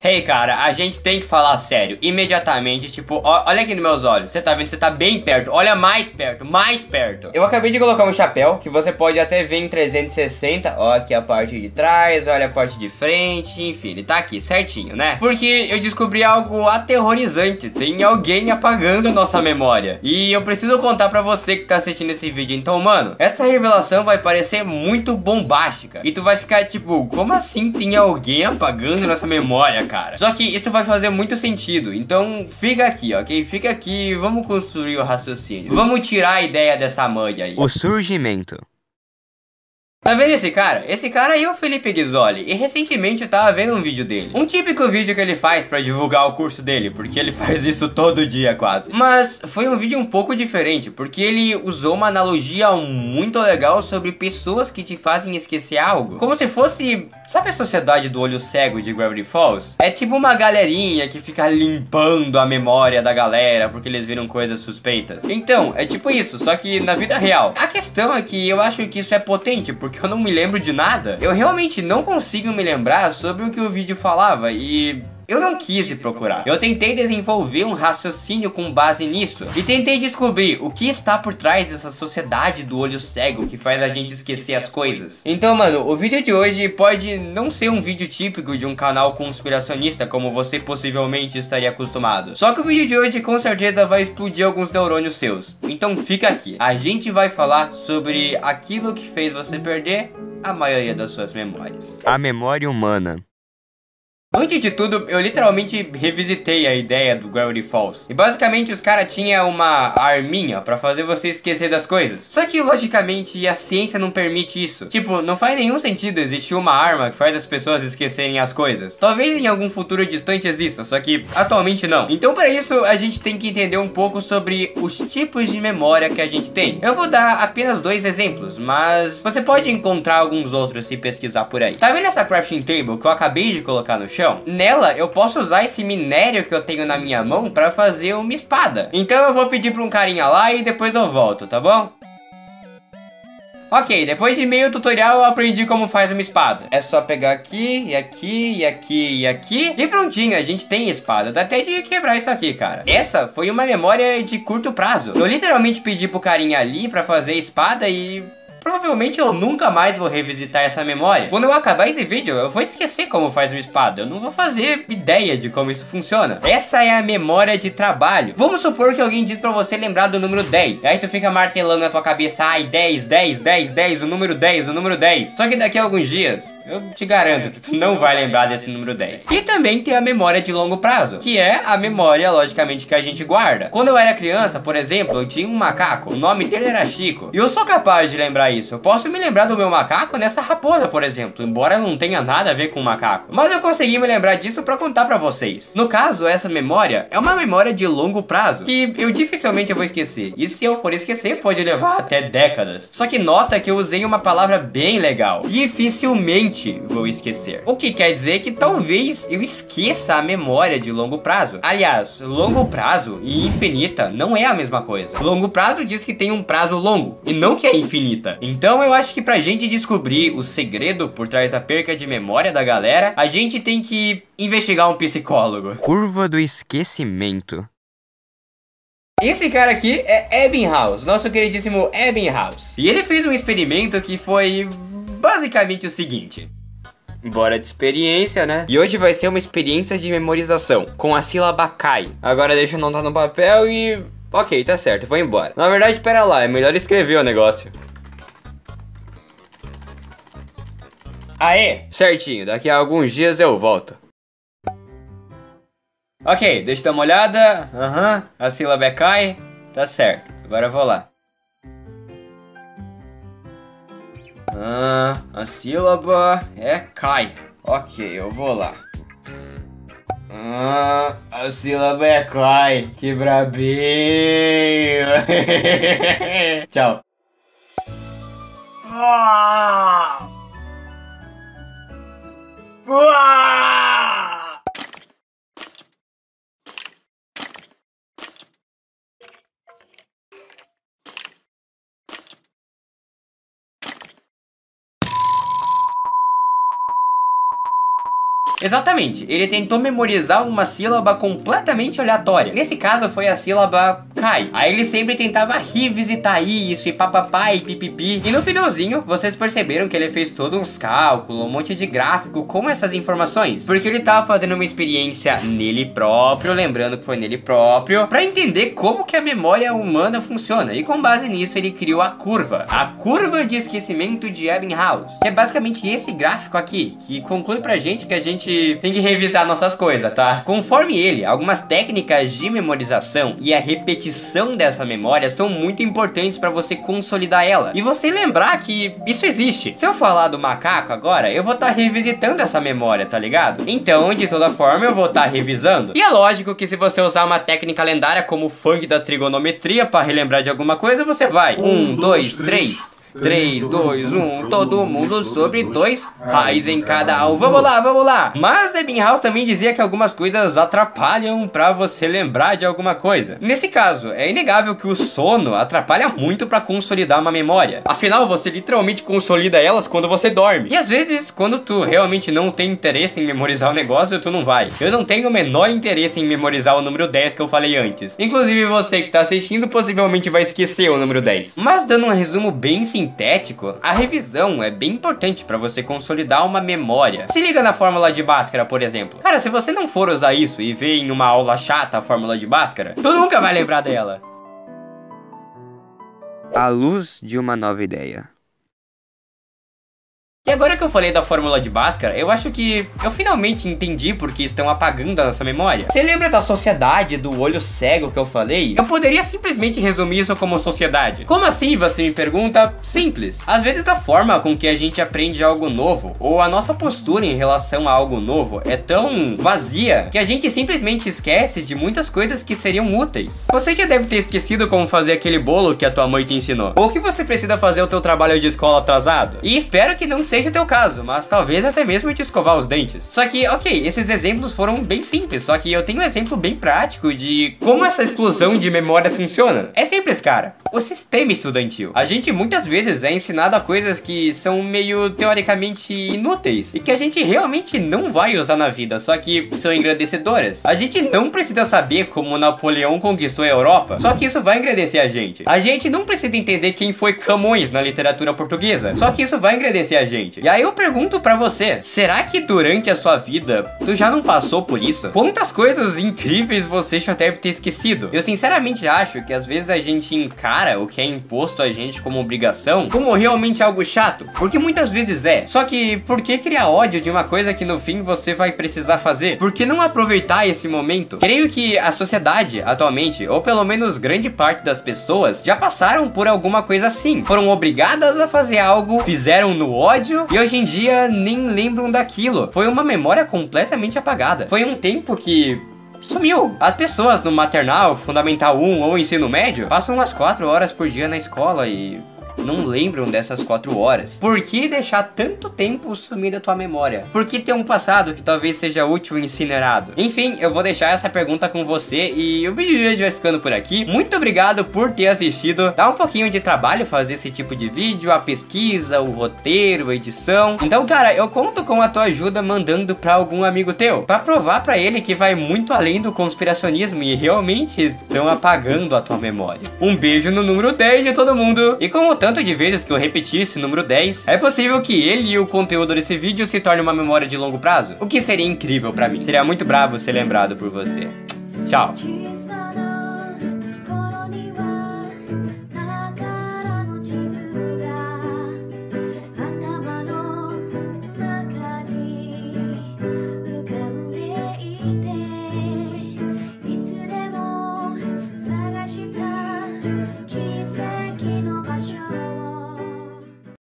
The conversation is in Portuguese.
Hey, cara, a gente tem que falar sério, imediatamente, tipo, olha aqui nos meus olhos, você tá vendo, você tá bem perto, olha mais perto, mais perto. Eu acabei de colocar um chapéu, que você pode até ver em 360, ó, aqui a parte de trás, olha a parte de frente, enfim, ele tá aqui, certinho, né? Porque eu descobri algo aterrorizante, tem alguém apagando a nossa memória. E eu preciso contar pra você que tá assistindo esse vídeo, então, mano, essa revelação vai parecer muito bombástica. E tu vai ficar tipo, como assim tem alguém apagando nossa memória, cara? Só que isso vai fazer muito sentido, então fica aqui, ok? Fica aqui, vamos construir o raciocínio. Vamos tirar a ideia dessa manha aí. O surgimento. Tá vendo esse cara? Esse cara aí é o Felipe Ghisoli. E recentemente eu tava vendo um vídeo dele. Um típico vídeo que ele faz pra divulgar o curso dele, porque ele faz isso todo dia quase. Mas foi um vídeo um pouco diferente, porque ele usou uma analogia muito legal sobre pessoas que te fazem esquecer algo. Como se fosse... Sabe a sociedade do olho cego de Gravity Falls? É tipo uma galerinha que fica limpando a memória da galera porque eles viram coisas suspeitas. Então, é tipo isso, só que na vida real. A questão é que eu acho que isso é potente, porque eu não me lembro de nada. Eu realmente não consigo me lembrar sobre o que o vídeo falava e... eu não quis ir procurar. Eu tentei desenvolver um raciocínio com base nisso. E tentei descobrir o que está por trás dessa sociedade do olho cego que faz a gente esquecer as coisas. Então, mano, o vídeo de hoje pode não ser um vídeo típico de um canal conspiracionista como você possivelmente estaria acostumado. Só que o vídeo de hoje com certeza vai explodir alguns neurônios seus. Então fica aqui. A gente vai falar sobre aquilo que fez você perder a maioria das suas memórias. A memória humana. Antes de tudo, eu literalmente revisitei a ideia do Gravity Falls. E basicamente os caras tinham uma arminha pra fazer você esquecer das coisas. Só que logicamente a ciência não permite isso. Tipo, não faz nenhum sentido existir uma arma que faz as pessoas esquecerem as coisas. Talvez em algum futuro distante exista, só que atualmente não. Então para isso a gente tem que entender um pouco sobre os tipos de memória que a gente tem. Eu vou dar apenas 2 exemplos, mas você pode encontrar alguns outros se pesquisar por aí. Tá vendo essa crafting table que eu acabei de colocar no chão? Nela eu posso usar esse minério que eu tenho na minha mão pra fazer uma espada. Então eu vou pedir pra um carinha lá e depois eu volto, tá bom? Ok, depois de meio tutorial eu aprendi como faz uma espada. É só pegar aqui, e aqui, e aqui, e aqui. E prontinho, a gente tem espada. Dá até de quebrar isso aqui, cara. Essa foi uma memória de curto prazo. Eu literalmente pedi pro carinha ali pra fazer a espada e... provavelmente eu nunca mais vou revisitar essa memória. Quando eu acabar esse vídeo, eu vou esquecer como faz uma espada. Eu não vou fazer ideia de como isso funciona. Essa é a memória de trabalho. Vamos supor que alguém diz pra você lembrar do número 10. Aí tu fica martelando na tua cabeça, ai, 10, 10, 10, 10, o número 10, o número 10. Só que daqui a alguns dias... eu te garanto que tu não vai lembrar desse número 10. E também tem a memória de longo prazo, que é a memória, logicamente, que a gente guarda. Quando eu era criança, por exemplo, eu tinha um macaco. O nome dele era Chico. E eu sou capaz de lembrar isso. Eu posso me lembrar do meu macaco nessa raposa, por exemplo. Embora não tenha nada a ver com o macaco. Mas eu consegui me lembrar disso pra contar pra vocês. No caso, essa memória é uma memória de longo prazo, que eu dificilmente vou esquecer. E se eu for esquecer, pode levar até décadas. Só que nota que eu usei uma palavra bem legal. Dificilmente vou esquecer. O que quer dizer que talvez eu esqueça a memória de longo prazo. Aliás, longo prazo e infinita não é a mesma coisa. Longo prazo diz que tem um prazo longo e não que é infinita. Então eu acho que pra gente descobrir o segredo por trás da perca de memória da galera, a gente tem que investigar um psicólogo. Curva do esquecimento. Esse cara aqui é Ebbinghaus, nosso queridíssimo Ebbinghaus. E ele fez um experimento que foi basicamente o seguinte. Bora de experiência, né? E hoje vai ser uma experiência de memorização com a sílaba CAI. Agora deixa eu anotar no papel e... ok, tá certo, vou embora. Na verdade, espera lá, é melhor escrever o negócio. Aê, certinho, daqui a alguns dias eu volto. Ok, deixa eu dar uma olhada. A sílaba é CAI. Tá certo, agora eu vou lá. A sílaba é CAI. Ok, eu vou lá. A sílaba é CAI. Que brabinho. Tchau. Exatamente, ele tentou memorizar uma sílaba completamente aleatória. Nesse caso foi a sílaba cai. Aí ele sempre tentava revisitar isso e papapá e pipipi. E no finalzinho, vocês perceberam que ele fez todos uns cálculos, um monte de gráfico com essas informações. Porque ele tava fazendo uma experiência nele próprio, lembrando que foi nele próprio, pra entender como que a memória humana funciona. E com base nisso ele criou a curva de esquecimento de Ebbinghaus. Que é basicamente esse gráfico aqui, que conclui pra gente que a gente tem que revisar nossas coisas, tá? Conforme ele, algumas técnicas de memorização e a repetição dessa memória são muito importantes pra você consolidar ela. E você lembrar que isso existe. Se eu falar do macaco agora, eu vou estar revisitando essa memória, tá ligado? Então, de toda forma, eu vou estar revisando. E é lógico que se você usar uma técnica lendária como o funk da trigonometria pra relembrar de alguma coisa, você vai 1, 2, 3... 3, 2, 1, todo mundo sobre 2 raiz em cada um. Vamos lá, vamos lá. Mas Ebbinghaus também dizia que algumas coisas atrapalham pra você lembrar de alguma coisa. Nesse caso, é inegável que o sono atrapalha muito pra consolidar uma memória. Afinal, você literalmente consolida elas quando você dorme. E às vezes, quando tu realmente não tem interesse em memorizar o negócio, tu não vai. Eu não tenho o menor interesse em memorizar o número 10 que eu falei antes. Inclusive, você que tá assistindo possivelmente vai esquecer o número 10. Mas dando um resumo bem sintético, a revisão é bem importante para você consolidar uma memória. Se liga na fórmula de Bhaskara, por exemplo. Cara, se você não for usar isso e ver em uma aula chata a fórmula de Bhaskara, tu nunca vai lembrar dela. À luz de uma nova ideia. E agora que eu falei da fórmula de Bhaskara, eu acho que eu finalmente entendi por que estão apagando a nossa memória. Você lembra da sociedade do olho cego que eu falei? Eu poderia simplesmente resumir isso como sociedade. Como assim, você me pergunta? Simples. Às vezes a forma com que a gente aprende algo novo, ou a nossa postura em relação a algo novo, é tão vazia que a gente simplesmente esquece de muitas coisas que seriam úteis. Você já deve ter esquecido como fazer aquele bolo que a tua mãe te ensinou, ou que você precisa fazer o teu trabalho de escola atrasado. E espero que não seja o teu caso, mas talvez até mesmo te escovar os dentes. Só que, ok, esses exemplos foram bem simples, só que eu tenho um exemplo bem prático de como essa explosão de memórias funciona. É simples, cara. O sistema estudantil. A gente muitas vezes é ensinado a coisas que são meio teoricamente inúteis e que a gente realmente não vai usar na vida, só que são engrandecedoras. A gente não precisa saber como Napoleão conquistou a Europa, só que isso vai engrandecer a gente. A gente não precisa entender quem foi Camões na literatura portuguesa, só que isso vai engrandecer a gente. E aí eu pergunto pra você, será que durante a sua vida tu já não passou por isso? Quantas coisas incríveis você já deve ter esquecido? Eu sinceramente acho que às vezes a gente encara o que é imposto a gente como obrigação como realmente algo chato, porque muitas vezes é. Só que por que criar ódio de uma coisa que no fim você vai precisar fazer? Por que não aproveitar esse momento? Creio que a sociedade atualmente, ou pelo menos grande parte das pessoas, já passaram por alguma coisa assim. Foram obrigadas a fazer algo, fizeram no ódio e hoje em dia nem lembram daquilo. Foi uma memória completamente apagada. Foi um tempo que sumiu. As pessoas no maternal, fundamental 1 ou ensino médio passam umas 4 horas por dia na escola e não lembram dessas 4 horas. Por que deixar tanto tempo sumir da tua memória? Por que ter um passado que talvez seja útil e incinerado? Enfim, eu vou deixar essa pergunta com você e o vídeo de hoje vai ficando por aqui. Muito obrigado por ter assistido. Dá um pouquinho de trabalho fazer esse tipo de vídeo, a pesquisa, o roteiro, a edição. Então, cara, eu conto com a tua ajuda mandando pra algum amigo teu, pra provar pra ele que vai muito além do conspiracionismo e realmente estão apagando a tua memória. Um beijo no número 10 de todo mundo. E como tanto de vezes que eu repeti esse número 10, é possível que ele e o conteúdo desse vídeo se torne uma memória de longo prazo, o que seria incrível pra mim. Seria muito bravo ser lembrado por você. Tchau.